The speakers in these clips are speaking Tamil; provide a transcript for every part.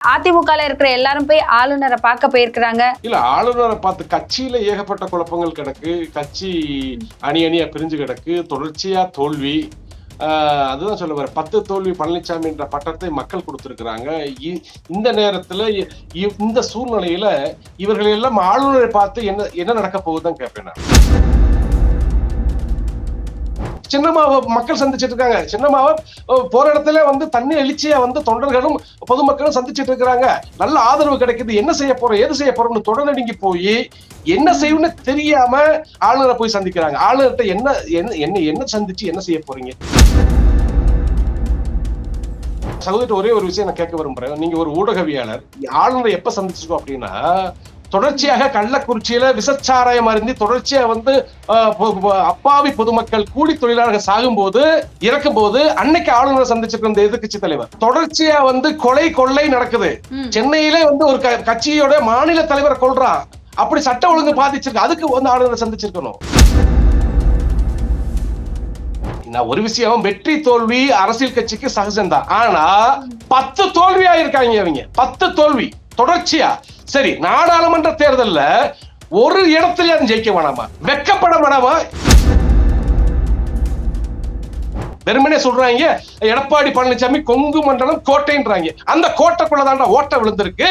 அதிமுகல இருக்கிற எல்லாரும் போய் ஆளுநரை பார்க்க போயிருக்கிறாங்க. இல்ல ஆளுநரை பார்த்து கட்சியில ஏகப்பட்ட குழப்பங்கள் கிடக்கு. கட்சி அணி அணியா பிரிஞ்சு கிடக்கு. தொடர்ச்சியா தோல்வி. அதுதான் சொல்ல வர 10 தோல்வி பழனிசாமி என்ற பட்டத்தை மக்கள் கொடுத்திருக்கிறாங்க. இந்த நேரத்துல இந்த சூழ்நிலையில இவர்கள் எல்லாம் ஆளுநரை பார்த்து என்ன நடக்க போகுதுன்னு கேட்பேன் நான். சின்னம்மாவை மக்கள் சந்திச்சிட்டு இருக்காங்க. சின்னம்மாவை போற இடத்துல தண்ணி எழுச்சியா தொண்டர்களும் பொதுமக்களும் சந்திச்சிட்டு இருக்கிறாங்க. நல்ல ஆதரவு கிடைக்குது. என்ன செய்ய போறோம் ஏது செய்ய போறோம்னு தொடர்நடுங்கி போய் என்ன செய்யணும்னு தெரியாம ஆளுநரை போய் சந்திக்கிறாங்க. ஆளுநர்கிட்ட என்ன சந்திச்சு என்ன செய்ய போறீங்க? சகோதரி ஒரே ஒரு விஷயம் நான் கேட்க விரும்புறேன். நீங்க ஒரு ஊடகவியாளர், ஆளுநரை எப்ப சந்திச்சிருக்கோம் அப்படின்னா, தொடர்ச்சியாக கள்ளக்குறிச்சியில விசச்சாராயம் அருந்தி தொடர்ச்சியா அப்பாவி பொதுமக்கள் கூலி தொழிலாளர்கள் சாகும் போது இறக்கும் போது அன்னைக்கு ஆளுநர் சந்திச்சிருக்க இந்த எதிர்கட்சி தலைவர். தொடர்ச்சியா கொலை கொள்ளை நடக்குது. சென்னையிலே ஒரு கட்சியோட மாநில தலைவரை கொல்றான். அப்படி சட்ட ஒழுங்கு பாதிச்சிருக்கு. அதுக்கு ஆளுநர் சந்திச்சிருக்கணும். ஒரு விஷயம், வெற்றி தோல்வி அரசியல் கட்சிக்கு சகஜம்தான். ஆனா 10 தோல்வியா இருக்காங்க அவங்க. 10 தோல்வி தொடர்ச்சியா. சரி, நாடாளுமன்ற தேர்தல்ல ஒரு இடத்துல ஜெயிக்க வேணாமா? வெக்கப்பட வேணாமா? வெறுமனே சொல்றாங்க எடப்பாடி பழனிசாமி கொங்கு மண்டலம் கோட்டைன்றாங்க. அந்த கோட்டைக்குள்ளதாண்டா ஓட்ட விழுந்திருக்கு.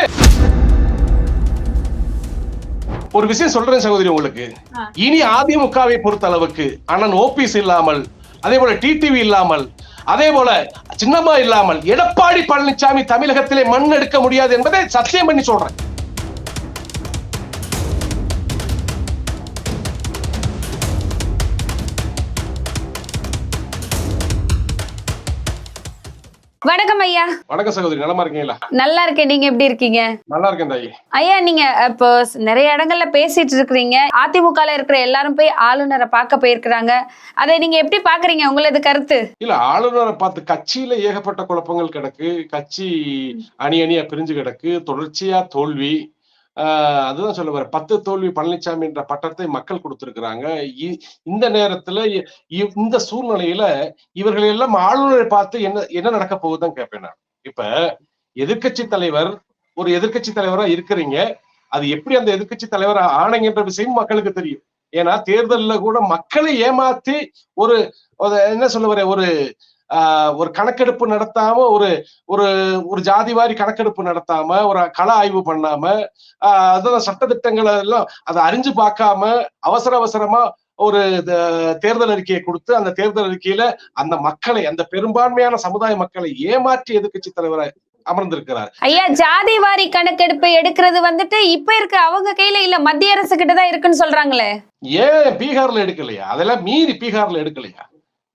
ஒரு விஷயம் சொல்றேன் சகோதரி உங்களுக்கு. இனி அதிமுகவை பொறுத்த அளவுக்கு அண்ணன் ஓபிஎஸ் இல்லாமல், அதே போல டிடிவி இல்லாமல், அதே போல சின்னம்மா இல்லாமல் எடப்பாடி பழனிசாமி தமிழகத்திலே மண் எடுக்க முடியாது என்பதை சத்தியம் பண்ணி சொல்றேன். வணக்கம் ஐயா. வணக்கம் சகோதரி, நலமா இருக்கீங்களா? நல்லா இருக்கேன். நீங்க எப்படி இருக்கீங்க? நல்லா இருக்கேன் தாயி. ஐயா, நீங்க இப்போ நிறைய இடங்கள்ல பேசிட்டு இருக்கிறீங்க. அதிமுகல இருக்கிற எல்லாரும் போய் ஆளுநரை பார்க்க போயிருக்கிறாங்க. அதை நீங்க எப்படி பாக்குறீங்க? உங்களது கருத்து? இல்ல ஆளுநரை பார்த்து கட்சியில ஏகப்பட்ட குழப்பங்கள் கிடக்கு. கட்சி அணி அணியா பிரிஞ்சு கிடக்கு. தொடர்ச்சியா தோல்வி. அதுதான் சொல்ல வர 10 தோல்வி பழனிசாமி என்ற பட்டத்தை மக்கள் கொடுத்திருக்கிறாங்க. இந்த நேரத்துல இந்த சூழ்நிலையில இவர்கள் எல்லாம் ஆளுநரை பார்த்து என்ன நடக்க போகுதுன்னு கேட்பேன் நான். இப்ப எதிர்கட்சி தலைவர் ஒரு எதிர்கட்சி தலைவரா இருக்கிறீங்க. அது எப்படி அந்த எதிர்கட்சி தலைவர் ஆனங்கன்ற விஷயம் மக்களுக்கு தெரியும். ஏன்னா தேர்தல்ல கூட மக்களை ஏமாத்தி என்ன சொல்ல வர ஒரு கணக்கெடுப்பு நடத்தாம ஒரு ஜாதிவாரி கணக்கெடுப்பு நடத்தாம ஒரு கள ஆய்வு பண்ணாம அதான் சட்டத்திட்டங்களை எல்லாம் அதை அறிஞ்சு பார்க்காம அவசரமா ஒரு தேர்தல் அறிக்கையை கொடுத்து அந்த தேர்தல் அறிக்கையில அந்த மக்களை, அந்த பெரும்பான்மையான சமுதாய மக்களை ஏமாற்றி எதிர்கட்சி தலைவரை அமர்ந்திருக்கிறார். ஐயா, ஜாதிவாரி கணக்கெடுப்பு எடுக்கிறது இப்ப இருக்க அவங்க கையில இல்ல, மத்திய அரசு கிட்டதான் இருக்குன்னு சொல்றாங்களே. ஏன் பீகார்ல எடுக்கலையா? அதெல்லாம் மீறி பீகார்ல எடுக்கலையா?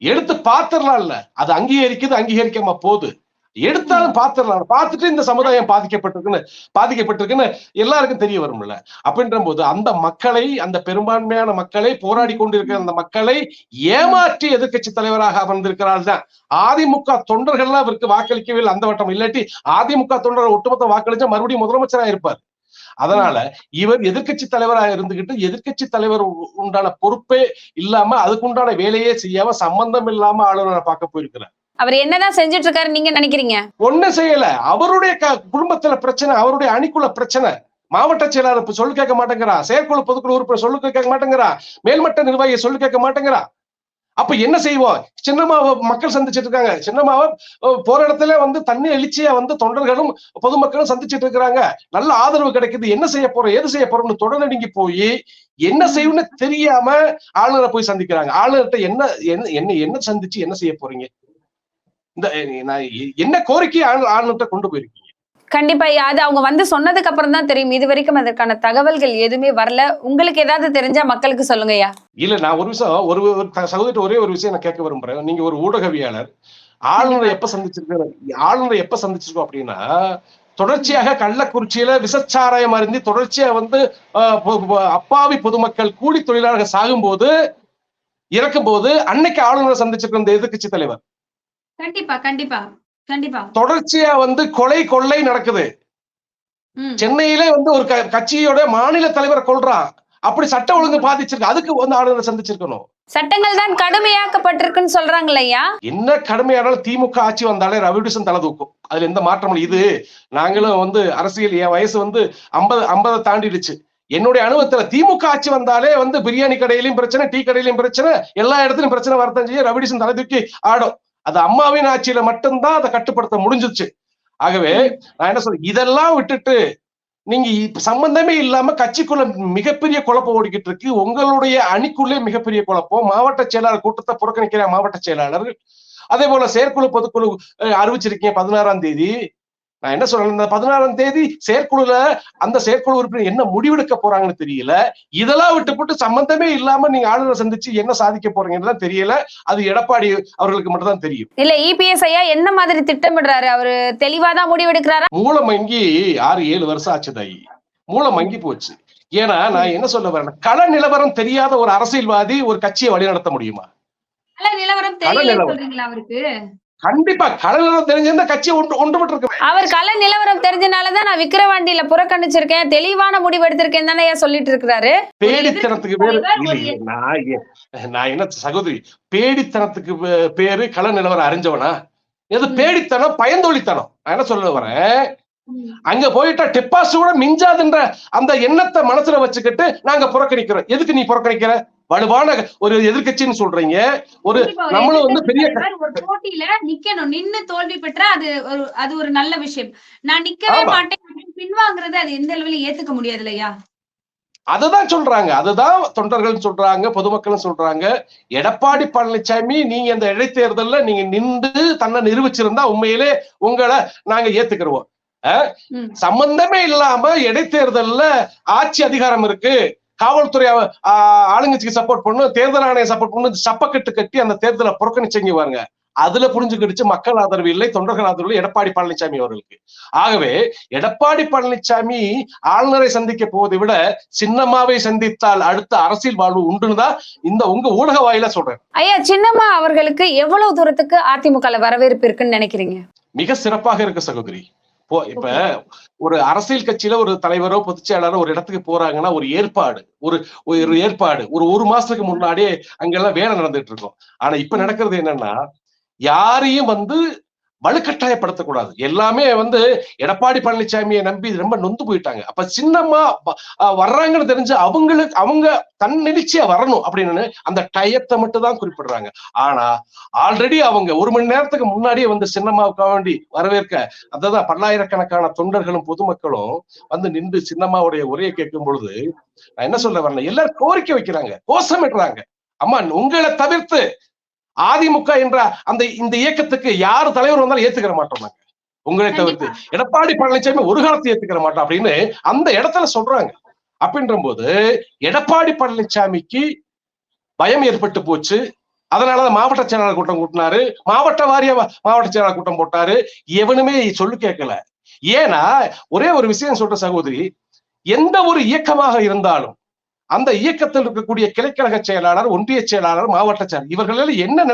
எடுத்து பாத்திரலாம். இல்ல அது அங்கீகரிக்காம போகுது. எடுத்தாலும் பாத்திரலாம். பார்த்துட்டு இந்த சமுதாயம் பாதிக்கப்பட்டிருக்குன்னு எல்லாருக்கும் தெரிய வரும்ல. அப்படின்ற போது அந்த மக்களை, அந்த பெரும்பான்மையான மக்களை, போராடி கொண்டிருக்கிற அந்த மக்களை ஏமாற்றி எதிர்கட்சி தலைவராக அமர்ந்திருக்கிறார் தான். அதிமுக தொண்டர்கள்லாம் அவருக்கு வாக்களிக்கவே இல்லை அந்த வட்டம். இல்லாட்டி அதிமுக தொண்டர்கள் ஒட்டுமொத்த வாக்களிச்சா மறுபடியும் முதலமைச்சராக இருப்பார். அதனால இவர் எதிர்கட்சி தலைவராக இருந்துகிட்டு எதிர்கட்சி தலைவர் உண்டான பொறுப்பே இல்லாம அதுக்குண்டான வேலையே செய்யாம சம்பந்தம் இல்லாம ஆளுநரை பார்க்க போயிருக்கிறார். அவர் என்னதான் செஞ்சுட்டு இருக்காரு நீங்க நினைக்கிறீங்க? ஒன்னும் செய்யல. அவருடைய குடும்பத்துல பிரச்சனை, அவருடைய அணிக்குள்ள பிரச்சனை. மாவட்ட செயலாளர் சொல்லு கேட்க மாட்டேங்கிறா. செயற்குழு பொதுக்குழு உறுப்பினர் சொல்லு கேட்க மாட்டேங்கிறா. மேல்மட்ட நிர்வாகியை சொல்லு கேட்க மாட்டேங்கிறா. அப்ப என்ன செய்வோம்? சின்னம்மாவை மக்கள் சந்திச்சிட்டு இருக்காங்க. சின்னம்மாவை போற இடத்துல தண்ணி எழுச்சியா தொண்டர்களும் பொதுமக்களும் சந்திச்சிட்டு இருக்கிறாங்க. நல்ல ஆதரவு கிடைக்குது. என்ன செய்ய போறோம் ஏது செய்ய போறோம்னு தொடர்நடுங்கி போய் என்ன செய்யணும்னு தெரியாம ஆளுநரை போய் சந்திக்கிறாங்க. ஆளுநர்கிட்ட என்ன சந்திச்சு என்ன செய்ய போறீங்க? என்ன கோரிக்கையை ஆளுநர்கிட்ட கொண்டு போயிருக்கீங்க? கண்டிப்பா. அது அவங்க சொன்னதுக்கு அப்புறம் தான் தெரியும். இது வரைக்கும் அதற்கான தகவல்கள் எதுவுமே வரல. உங்களுக்கு ஏதாவது தெரிஞ்சா மக்களுக்கு சொல்லுங்கய்யா. இல்ல, நான் ஒரு விஷயம் சகோதரி ஒரே ஒரு விஷயம் நான் கேட்க விரும்புறேன். நீங்க ஒரு ஊடகவியாளர், ஆளுநரை எப்ப சந்திச்சிருக்கோம் அப்படின்னா, தொடர்ச்சியாக கள்ளக்குறிச்சியில விசச்சாராயம் அருந்தி தொடர்ச்சியா அப்பாவி பொதுமக்கள் கூலி தொழிலாளர்கள் சாகும் போது இறக்கும் போது அன்னைக்கு ஆளுநரை சந்திச்சிருக்க இந்த எதிர்கட்சி தலைவர். கண்டிப்பா கண்டிப்பா கண்டிப்பா. தொடர்ச்சியா கொலை கொள்ளை நடக்குது. சென்னையிலே ஒரு கட்சியோட மாநில தலைவரை கொல்றான். அப்படி சட்ட ஒழுங்கு பாதிச்சிருக்கு. அதுக்கு ஆளுநரை சந்திச்சிருக்கணும். சட்டங்கள் தான் கடுமையாக்கப்பட்டிருக்குன்னு சொல்றாங்க ஐயா. என்ன கடுமையானாலும் திமுக ஆட்சி வந்தாலே ரவிடிஷன் தலை தூக்கும். அதுல எந்த மாற்றமும் இது. நாங்களும் அரசியல் என் வயசு 50 தாண்டிடுச்சு. என்னுடைய அனுபவத்துல திமுக ஆட்சி வந்தாலே பிரியாணி கடையிலும் பிரச்சனை, டீ கடையிலும் பிரச்சனை, எல்லா இடத்துலயும் பிரச்சனை வரத்தான் செய்ய. ரவிடிஷன் தலை தூக்கி ஆடும். அது அம்மாவின் ஆட்சியில மட்டும்தான் அதை கட்டுப்படுத்த முடிஞ்சிச்சு. ஆகவே நான் என்ன சொல்றேன், இதெல்லாம் விட்டுட்டு நீங்க சம்பந்தமே இல்லாம கட்சிக்குள்ள மிகப்பெரிய குழப்பம் ஓடிக்கிட்டு இருக்கு. உங்களுடைய அணிக்குள்ளே மிகப்பெரிய குழப்பம். மாவட்ட செயலாளர் கூட்டத்தை புறக்கணிக்கிற மாவட்ட செயலாளர், அதே போல செயற்குழு பொதுக்குழு அறிவிச்சிருக்கீங்க 16ஆம் தேதி. நான் என்ன சொல்றேன், இந்த 16ஆம் தேதி செயற்குழுல அந்த செயற்குழு உறுப்பினர் என்ன முடிவெடுக்க போறாங்கன்னு தெரியல. இதெல்லாம் விட்டு சம்பந்தமே இல்லாம நீங்க ஆளுநரை சந்திச்சு என்ன சாதிக்க போறீங்கன்னு தெரியல. அது எடப்பாடி அவர்களுக்கு மட்டும் தான் தெரியும். இல்ல இபிஎஸ் ஐயா என்ன மாதிரி திட்டமிடுறாரு? அவரு தெளிவாதான் முடிவெடுக்கிறாரா? மூலம் மங்கி 6-7 வருஷம் ஆச்சுதாயி. மூலம் மங்கி போச்சு. ஏன்னா நான் என்ன சொல்ல வரேன், கள நிலவரம் தெரியாத ஒரு அரசியல்வாதி ஒரு கட்சியை வழிநடத்த முடியுமா? கள நிலவரம் தெரியல சொல்றீங்களா அவருக்கு? கண்டிப்பா கள நிலவரம் தெரிஞ்சிருந்தா கட்சியை ஒன்றுபட்டு இருக்கு. அவர் கள நிலவரம் தெரிஞ்சனாலதான் நான் விக்கிரவாண்டியில புறக்கணிச்சிருக்கேன், தெளிவான முடிவு எடுத்திருக்கேன் தானே சொல்லிட்டு இருக்கிறாரு. பேடித்தனத்துக்கு பேரு நான் என்ன சகோதரி, பேடித்தனத்துக்கு பேரு கள நிலவரம் அறிஞ்சவனா? எது பேடித்தனம், பயந்தொழித்தனம். நான் என்ன சொல்ல வரேன், அங்க போயிட்டா டெபாசிட் கூட மிஞ்சாதுன்ற அந்த எண்ணத்தை மனசுல வச்சுக்கிட்டு நாங்க புறக்கணிக்கிறோம். எதுக்கு நீ புறக்கணிக்கிற? வலுவான ஒரு எதிர்கட்சின்னு சொல்றீங்க. ஒரு நம்மளும் பெரிய போட்டியில நிக்கணும், நின்னு தோல்வி பெற்றா அது ஒரு நல்ல விஷயம். நான் நிக்கவே மாட்டேன் பின்வாங்குறது அது எந்த அளவுல ஏத்துக்க முடியாது இல்லையா? அதுதான் சொல்றாங்க, அதுதான் தொண்டர்கள் சொல்றாங்க, பொதுமக்களும் சொல்றாங்க. எடப்பாடி பழனிசாமி நீங்க இந்த இடைத்தேர்தல்ல நீங்க நின்று தன்னை நிரூபிச்சிருந்தா உண்மையிலே உங்களை நாங்க ஏத்துக்கிறோம். சம்பந்தமே இல்லாம இடைத்தேர்தல்ல ஆட்சி அதிகாரம் இருக்கு, காவல்துறை ஆளுங்கட்சிக்கு சப்போர்ட் பண்ணும், தேர்தல் ஆணையம் சப்போர்ட் பண்ணும், சப்பக்கட்டு கட்டி அந்த தேர்தலை புறக்கணிச்சீங்க பாருங்க. அதுல புரிஞ்சுக்கிடுச்சு மக்கள் ஆதரவு இல்லை, தொண்டர்கள் ஆதரவு இல்லை எடப்பாடி பழனிசாமி அவர்களுக்கு. ஆகவே எடப்பாடி பழனிசாமி ஆளுநரை சந்திக்க போவதை விட சின்னம்மாவை சந்தித்தால் அடுத்த அரசியல் வாழ்வு உண்டுன்னுதான் இந்த உங்க ஊடக வாயில சொல்றேன். ஐயா, சின்னம்மா அவர்களுக்கு எவ்வளவு தூரத்துக்கு அதிமுக வரவேற்பு இருக்குன்னு நினைக்கிறீங்க? மிக சிறப்பாக இருக்கு சகோதரி. இப்ப ஒரு அரசியல் கட்சியில ஒரு தலைவரோ பொதுச் செயலாளரோ ஒரு இடத்துக்கு போறாங்கன்னா ஒரு ஏற்பாடு ஒரு மாசத்துக்கு முன்னாடியே அங்கெல்லாம் வேலை நடந்துட்டு இருக்கும். ஆனா இப்ப நடக்கிறது என்னன்னா, யாரையும் வலுக்கட்டாயப்படுத்தக்கூடாது. எல்லாமே எடப்பாடி பழனிசாமியை நம்பி ரொம்ப நொந்து போயிட்டாங்க. அப்ப சின்னம்மா வர்றாங்கன்னு தெரிஞ்சு அவங்க தன்னெழுச்சியா வரணும் அப்படின்னு அந்த டயத்தை மட்டும் தான் குறிப்பிடுறாங்க. ஆனா ஆல்ரெடி அவங்க 1 மணி நேரத்துக்கு முன்னாடியே சின்னம்மாவுக்கு வேண்டி வரவேற்க அதான் பல்லாயிரக்கணக்கான தொண்டர்களும் பொதுமக்களும் நின்று சின்னம்மாவுடைய உரையை கேட்கும் பொழுது நான் என்ன சொல்ல வரேன், எல்லாரும் கோரிக்கை வைக்கிறாங்க, கோஷமிடுறாங்க. அம்மா உங்களை தவிர்த்து அதிமுக என்ற இந்த இயக்கத்துக்கு யாரு தலைவர் வந்தாலும் ஏத்துக்கிற மாட்டோம் நாங்க, உங்களை தவிர்த்து எடப்பாடி பழனிசாமி ஒரு காலத்தை ஏத்துக்கிற மாட்டோம் அப்படின்னு அந்த இடத்துல சொல்றாங்க. அப்படின்ற போது எடப்பாடி பழனிசாமிக்கு பயம் ஏற்பட்டு போச்சு. அதனாலதான் மாவட்ட செயலாளர் கூட்டம் கூட்டினாரு, மாவட்ட வாரிய மாவட்ட செயலாளர் கூட்டம் போட்டாரு. எவனுமே சொல்லு கேட்கல. ஏன்னா ஒரே ஒரு விஷயம் சொல்ற சகோதரி, எந்த ஒரு இயக்கமாக இருந்தாலும் அந்த இயக்கத்தில் இருக்கக்கூடிய கிளைக்கழக செயலாளர், ஒன்றிய செயலாளர், மாவட்ட செயலாளர் இவர்கள் என்ன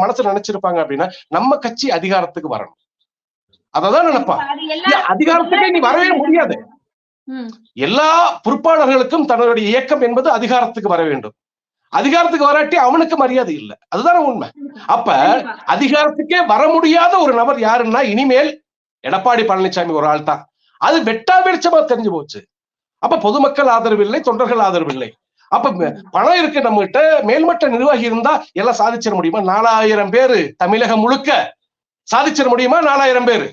மனசுல நினைச்சிருப்பாங்க அப்படின்னா, நம்ம கட்சி அதிகாரத்துக்கு வரணும், அததான் நினைப்பான். அதிகாரத்துக்கு நீ வரவே முடியாது. எல்லா பொறுப்பாளர்களுக்கும் தன்னுடைய இயக்கம் என்பது அதிகாரத்துக்கு வர வேண்டும். அதிகாரத்துக்கு வராட்டி அவனுக்கு மரியாதை இல்லை, அதுதான உண்மை. அப்ப அதிகாரத்துக்கே வர முடியாத ஒரு நபர் யாருன்னா இனிமேல் எடப்பாடி பழனிசாமி ஒரு ஆள் தான். அது வெட்டா வெளிச்சமா தெரிஞ்சு போச்சு. அப்ப பொதுமக்கள் ஆதரவு இல்லை, தொண்டர்கள் ஆதரவு இல்லை. அப்ப பணம் இருக்கு நம்ம கிட்ட, மேல்மட்ட நிர்வாகி இருந்தா எல்லாம் சாதிச்சிட முடியுமா? 4000 பேரு தமிழகம் முழுக்க சாதிச்சிட முடியுமா? 4000 பேரு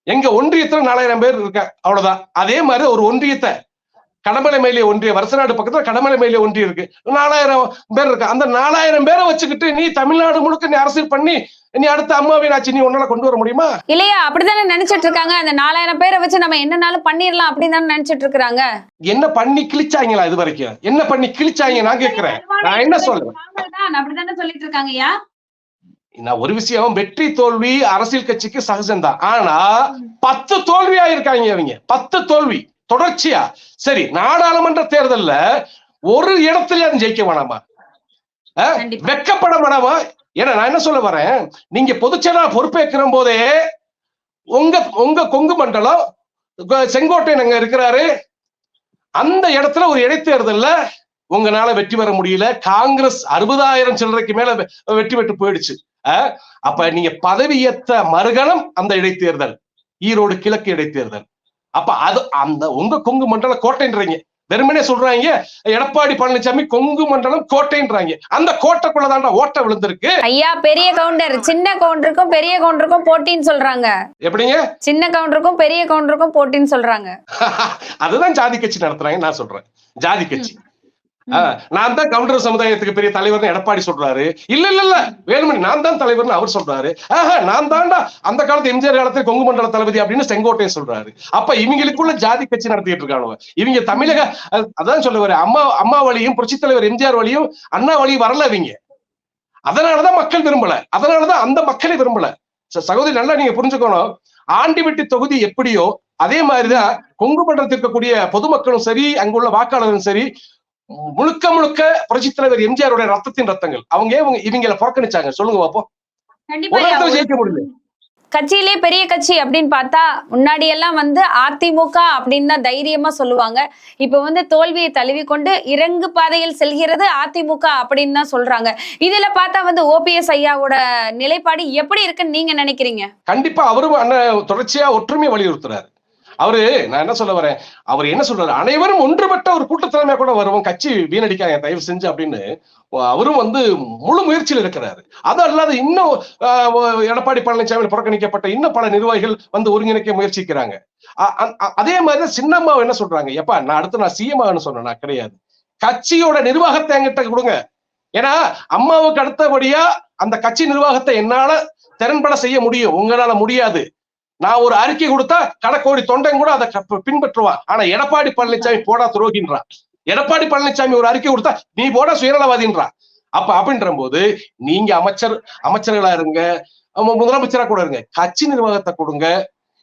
எங்க ஒன்றியத்துல 4000 பேர் இருக்க, அவ்வளவுதான். அதே மாதிரி ஒரு ஒன்றியத்தை கடமலை மயிலை ஒன்றிய வருசநாடு பக்கத்துல கடமலை மயிலை ஒன்றியம் இருக்கு, 4000 பேர் இருக்கு. அந்த 4000 பேரை வச்சுக்கிட்டு நீ தமிழ்நாடு முழுக்க நீ அரசியல் பண்ணி நீ அடுத்த அம்மாவின் ஆட்சி நீ உன்னால கொண்டு வர முடியுமா? இல்லையா? அப்படித்தானே நினைச்சிட்டு இருக்காங்க. அந்த 4000 பேரை வச்சு நம்ம என்னன்னாலும் பண்ணிடலாம் அப்படின்னு தானே நினைச்சிட்டு இருக்காங்க. என்ன பண்ணி கிழிச்சாங்களா? இது வரைக்கும் என்ன பண்ணி கிழிச்சாங்க நான் கேட்கிறேன். நான் என்ன சொல்றேன், அப்படித்தானே சொல்லிட்டு இருக்காங்க. நான் ஒரு விஷயம், வெற்றி தோல்வி அரசியல் கட்சிக்கு சகஜம்தான். ஆனா 10 தோல்வி ஆயிருக்காங்க அவங்க, 10 தோல்வி தொடர்ச்சியா. சரி, நாடாளுமன்ற தேர்தல்ல ஒரு இடத்துல ஜெயிக்க வேணாமா? வெக்கப்பட வேணாமா? ஏன்னா நான் என்ன சொல்ல வரேன், நீங்க பொதுச்செயலாளர் பொறுப்பேற்கிற போதே உங்க கொங்கு மண்டலம் செங்கோட்டையன் அங்க இருக்கிறாரு, அந்த இடத்துல ஒரு இடைத்தேர்தல்ல உங்களால வெற்றி பெற முடியல. காங்கிரஸ் 60,000 சில்லறைக்கு மேல வெற்றி பெற்று போயிடுச்சு. அப்ப நீங்க பதவியேற்ற மறுகணம் அந்த இடைத்தேர்தல், ஈரோடு கிழக்கு இடைத்தேர்தல். அப்ப அது அந்த உங்க கொங்கு மண்டல கோட்டைன்றீங்க. வெறுமனே சொல்றாங்க எடப்பாடி பழனிசாமி கொங்கு மண்டலம் கோட்டைன்றாங்க. அந்த கோட்டைக்குள்ளதாண்டா ஓட்ட விழுந்திருக்கு. ஐயா, பெரிய கவுண்டர் சின்ன கவுண்டருக்கும் பெரிய கவுண்டருக்கும் போட்டின்னு சொல்றாங்க. எப்படிங்க? சின்ன கவுண்டருக்கும் பெரிய கவுண்டருக்கும் போட்டின்னு சொல்றாங்க. அதுதான் ஜாதி கட்சி நடத்துறாங்க. நான் சொல்றேன் ஜாதி கட்சி. நான் தான் கவுண்டர் சமுதாயத்துக்கு பெரிய தலைவர்னு எடப்பாடி சொல்றாரு. இல்ல வேலுமணி நான் தான் தலைவர்னு அவர் சொல்றாரு. நான் தான்டா அந்த காலத்து எம்ஜிஆர் காலத்துல கொங்கு மண்டல தளபதி அப்படின்னு செங்கோட்டையன் சொல்றாரு. அப்ப இவங்களுக்குள்ள ஜாதி கட்சி நடத்திட்டு இருக்கானுவ. இவங்க தமிழக அதான் சொல்லுவாரு, அம்மா வழியும் புரட்சி தலைவர் எம்ஜிஆர் வழியும் அண்ணா வழியும் வரல இவங்க. அதனாலதான் மக்கள் விரும்பல. அதனாலதான் அந்த மக்களை விரும்பல. சகோதரி நல்லா நீங்க புரிஞ்சுக்கணும். ஆண்டிவெட்டி தொகுதி எப்படியோ அதே மாதிரிதான் கொங்கு மண்டலத்தில் இருக்கக்கூடிய பொதுமக்களும் சரி, அங்குள்ள வாக்காளர்களும் சரி, முழுக்க முழுக்க புரட்சி தலைவர் எம்ஜிஆருடைய ரத்தத்தின் ரத்தங்கள். அவங்க இவங்களை புறக்கணிச்சாங்க சொல்லுங்க பாப்போம். ஜெயிக்க முடியல. கட்சியிலே பெரிய கட்சி அப்படின்னு பார்த்தா முன்னாடி எல்லாம் அதிமுக அப்படின்னு தான் தைரியமா சொல்லுவாங்க. இப்ப தோல்வியை தழுவிக்கொண்டு இறங்கு பாதையில் செல்கிறது அதிமுக அப்படின்னு தான் சொல்றாங்க. இதுல பார்த்தா ஓபிஎஸ் ஐயாவோட நிலைப்பாடு எப்படி இருக்குன்னு நீங்க நினைக்கிறீங்க? கண்டிப்பா அவரும் அண்ணன் தொடர்ச்சியா ஒற்றுமையை வலியுறுத்துறாரு. அவரு நான் என்ன சொல்ல வரேன், அவர் என்ன சொல்றாரு, அனைவரும் ஒன்றுபட்ட ஒரு கூட்டத்தலைமையா கூட வருவோம், கட்சி வீணடிக்காங்க தயவு செஞ்சு அப்படின்னு அவரும் முழு முயற்சியில் இருக்கிறாரு. அது அல்லாத இன்னும் எடப்பாடி பழனிசாமி புறக்கணிக்கப்பட்ட இன்னும் பல நிர்வாகிகள் ஒருங்கிணைக்க முயற்சிக்கிறாங்க. அதே மாதிரி சின்னம்மா என்ன சொல்றாங்க, எப்பா நான் அடுத்து நான் சிஎம் சொன்னேன், நான் கிடையாது, கட்சியோட நிர்வாகத்தை என்கிட்ட கொடுங்க. ஏன்னா அம்மாவுக்கு அடுத்தபடியா அந்த கட்சி நிர்வாகத்தை என்னால திறன்பட செய்ய முடியும், உங்களால முடியாது. நான் ஒரு அறிக்கை கொடுத்தா கடக்கோடி தொண்டன் கூட அதை பின்பற்றுவான். ஆனா எடப்பாடி பழனிசாமி போடா துரோகின்றான். எடப்பாடி பழனிசாமி ஒரு அறிக்கை கொடுத்தா நீ போட சுயநலவாதின்றான். அப்படின்ற போது நீங்க அமைச்சர்களா இருங்க, முதலமைச்சரா கூட இருங்க, கட்சி நிர்வாகத்தை கொடுங்க.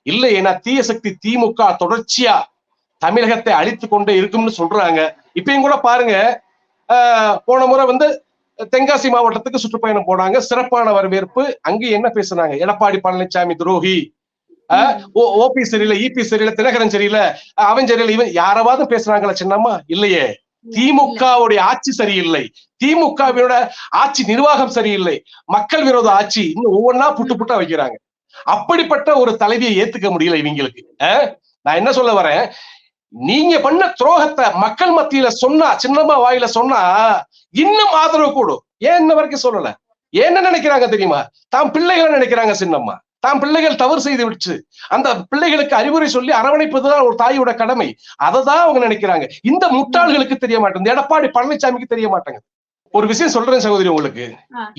இல்ல ஏன்னா தீய சக்தி திமுக தொடர்ச்சியா தமிழகத்தை அழித்து கொண்டே இருக்கும்னு சொல்றாங்க. இப்பயும் கூட பாருங்க, போன முறை தென்காசி மாவட்டத்துக்கு சுற்றுப்பயணம் போனாங்க, சிறப்பான வரவேற்பு. அங்க என்ன பேசுனாங்க, எடப்பாடி பழனிசாமி துரோகி, ஓபி சரியில்லை, இபி சரியில்லை, தினகரன் சரியில்லை, அவன் சரியில்லை, இவன் யாராவது பேசுறாங்களா சின்னம்மா? இல்லையே. திமுகவுடைய ஆட்சி சரியில்லை, திமுகவினோட ஆட்சி நிர்வாகம் சரியில்லை, மக்கள் விரோத ஆட்சி, இன்னும் ஒவ்வொன்னா புட்டா வைக்கிறாங்க. அப்படிப்பட்ட ஒரு தலைவியை ஏத்துக்க முடியல இவங்களுக்கு. நான் என்ன சொல்ல வரேன், நீங்க பண்ண துரோகத்தை மக்கள் மத்தியில சொன்னா, சின்னம்மா வாயில சொன்னா இன்னும் ஆதரவு கூடும். ஏன் இன்ன வரைக்கும் சொல்லல? என்ன நினைக்கிறாங்க தெரியுமா? தாம் பிள்ளைகளை நினைக்கிறாங்க சின்னம்மா. தாம் பிள்ளைகள் தவறு செய்து விடுச்சு, அந்த பிள்ளைகளுக்கு அறிவுரை சொல்லி அரவணைப்பதுதான் ஒரு தாயோட கடமை. அததான் அவங்க நினைக்கிறாங்க. இந்த முட்டாள்களுக்கு தெரிய மாட்டேங்குது, எடப்பாடி பழனிசாமிக்கு தெரிய மாட்டேங்குது. ஒரு விஷயம் சொல்றேன் சகோதரி உங்களுக்கு,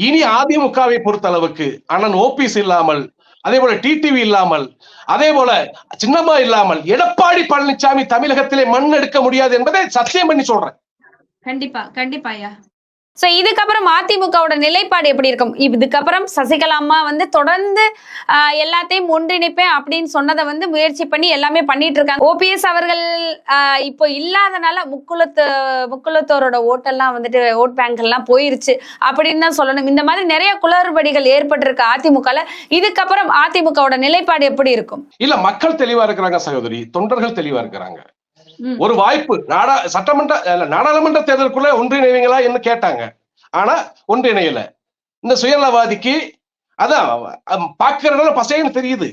இனி அதிமுகவை பொறுத்த அளவுக்கு அண்ணன் ஓபிஎஸ் இல்லாமல், அதே போல டிடிவி இல்லாமல், அதே போல சின்னம்மா இல்லாமல் எடப்பாடி பழனிசாமி தமிழகத்திலே மண் எடுக்க முடியாது என்பதை சத்தியம் பண்ணி சொல்றேன். கண்டிப்பா கண்டிப்பா ஐயா. சோ இதுக்கப்புறம் அதிமுகவோட நிலைப்பாடு எப்படி இருக்கும்? இதுக்கப்புறம் சசிகலா அம்மா தொடர்ந்து எல்லாத்தையும் ஒன்றிணைப்பேன் அப்படின்னு சொன்னதை முயற்சி பண்ணி எல்லாமே பண்ணிட்டு இருக்காங்க. ஓபிஎஸ் அவர்கள் இப்போ இல்லாதனால முக்குலத்தோரோட ஓட்டெல்லாம் ஓட் பேங்க் எல்லாம் போயிருச்சு அப்படின்னு தான் சொல்லணும். இந்த மாதிரி நிறைய குளறுபடிகள் ஏற்பட்டு இருக்கு அதிமுகல. இதுக்கப்புறம் அதிமுகவோட நிலைப்பாடு எப்படி இருக்கும்? இல்ல, மக்கள் தெளிவா இருக்கிறாங்க சகோதரி, தொண்டர்கள் தெளிவா இருக்கிறாங்க. ஒரு வாய்ப்பு சட்டமன்ற நாடாளுமன்ற தேர்தலுக்குள்ள ஒன்றிணைவீங்களா என்று கேட்டாங்க. ஆனா ஒன்றிணையல. இந்த சுயநலவாதிக்கு அதான் பாக்குறதுனால பசைன்னு தெரியுது.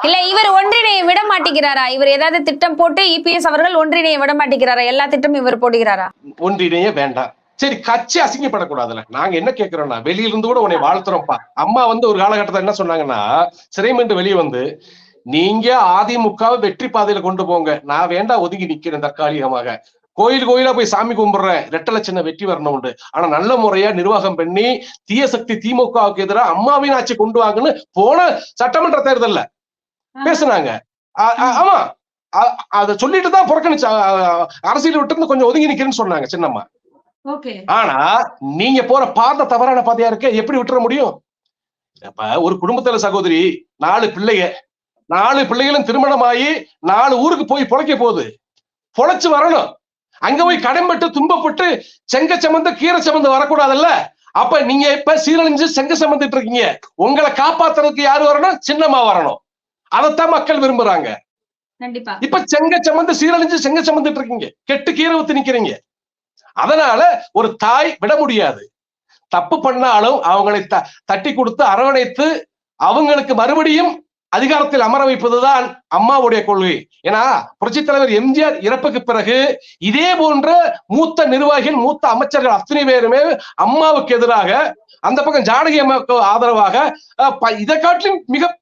இல்ல, இவர் ஒன்றிணைய விட மாட்டேங்கிறாரா? இவர் ஏதாவது திட்டம் போட்டு இபிஎஸ் அவர்கள் ஒன்றிணைய விட மாட்டேங்கிறாரா? எல்லா திட்டமும் இவர் போடுகிறாரா? ஒன்றிணைய வேண்டாம், சரி கட்சி அசிங்கப்படக்கூடாதுல. நாங்க என்ன கேட்கிறோம்னா, வெளியில இருந்து கூட உன்னை வாழ்த்துறோம்ப்பா. அம்மா ஒரு காலகட்டத்தில் என்ன சொன்னாங்கன்னா, சிறை மீண்டு வெளியே நீங்க அதிமுகவை வெற்றி பாதையில கொண்டு போங்க, நான் வேண்டாம் ஒதுங்கி நிக்கிறேன் தற்காலிகமாக, கோயிலா போய் சாமி கும்பிடுறேன், 2 லட்சம் வெற்றி வரணும் உண்டு, ஆனா நல்ல முறையா நிர்வாகம் பண்ணி தீய சக்தி திமுகவுக்கு எதிராக அம்மாவின் ஆட்சி கொண்டு வாங்கன்னு போன சட்டமன்ற தேர்தல்ல பேசுனாங்க. ஆமா, அத சொல்லிட்டு தான் புறக்கணிச்சு அரசியல் விட்டு கொஞ்சம் ஒதுங்கி நிக்கிறேன்னு சொன்னாங்க சின்னம்மா. ஆனா நீங்க போற பாதை தவறான பாதையா இருக்க, எப்படி விட்டுற முடியும்? ஒரு குடும்பத்துல சகோதரி 4 பிள்ளைகளும் திருமணமாயி 4 ஊருக்கு போய் பொழைக்க போகுது, பொழைச்சு வரணும். அங்க போய் கடன்பட்டு துன்பப்பட்டு செங்க சமந்து கீரை சமந்து வரக்கூடாதுல்ல. அப்ப நீங்க இப்ப சீரழிஞ்சு செங்க சமந்துட்டு இருக்கீங்க, உங்களை காப்பாத்துறதுக்கு யாரு வரணும்? சின்னம்மா வரணும். அதைத்தான் மக்கள் விரும்புறாங்க. இப்ப செங்க சமந்து சீரழிஞ்சு செங்க சமந்துட்டு இருக்கீங்க, கெட்டு கீரை ஊத்து நிக்கிறீங்க. அதனால ஒரு தாய் விட முடியாது. தப்பு பண்ணாலும் அவங்களை தட்டி கொடுத்து அரவணைத்து அவங்களுக்கு மறுபடியும் அதிகாரத்தில் அமர வைப்பதுதான் அம்மாவுடைய கொள்கை. ஏன்னா புரட்சித் தலைவர் எம்ஜிஆர் இறப்புக்கு பிறகு இதே போன்ற மூத்த நிர்வாகிகள், மூத்த அமைச்சர்கள் அத்தனை பேருமே அம்மாவுக்கு எதிராக, அந்த பக்கம் ஜானகி அம்மாவுக்கு ஆதரவாக, இதை காட்டிலும் மிக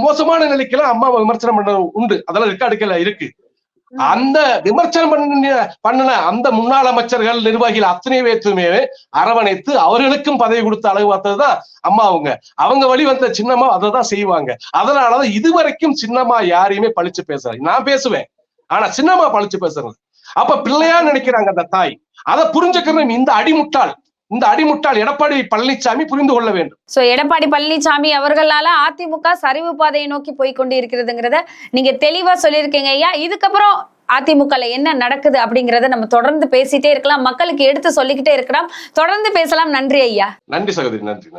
மோசமான நிலைக்கெல்லாம் அம்மா விமர்சனம் பண்ண உண்டு. அதெல்லாம் ரெக்கார்டுகள் இருக்கு. அந்த விமர்சனம் பண்ணின அந்த முன்னாள் அமைச்சர்கள், நிர்வாகிகள் அத்தனை பேருமே அரவணைத்து அவர்களுக்கும் பதவி கொடுத்து அழகு பார்த்ததுதான் அம்மா. அவங்க வழி வந்த சின்னம்மா அதை தான் செய்வாங்க. அதனாலதான் இதுவரைக்கும் சின்னம்மா யாரையுமே பழிச்சு பேசுறேன். நான் பேசுவேன், ஆனா சின்னம்மா பழிச்சு பேசுறது. அப்ப பிள்ளையா நினைக்கிறாங்க அந்த தாய். அதை புரிஞ்சுக்கிறோம். இந்த அடிமுட்டாள் எடப்பாடி பழனிசாமி புரிந்து கொள்ள வேண்டும். சோ எடப்பாடி பழனிசாமி அவர்களால அதிமுக சரிவு பாதையை நோக்கி போய் கொண்டு இருக்கிறதுங்கிறத நீங்க தெளிவா சொல்லியிருக்கீங்க ஐயா. இதுக்கப்புறம் அதிமுகல என்ன நடக்குது அப்படிங்கறத நம்ம தொடர்ந்து பேசிட்டே இருக்கலாம், மக்களுக்கு எடுத்து சொல்லிக்கிட்டே இருக்கலாம். தொடர்ந்து பேசலாம். நன்றி ஐயா. நன்றி சகோதரி, நன்றி.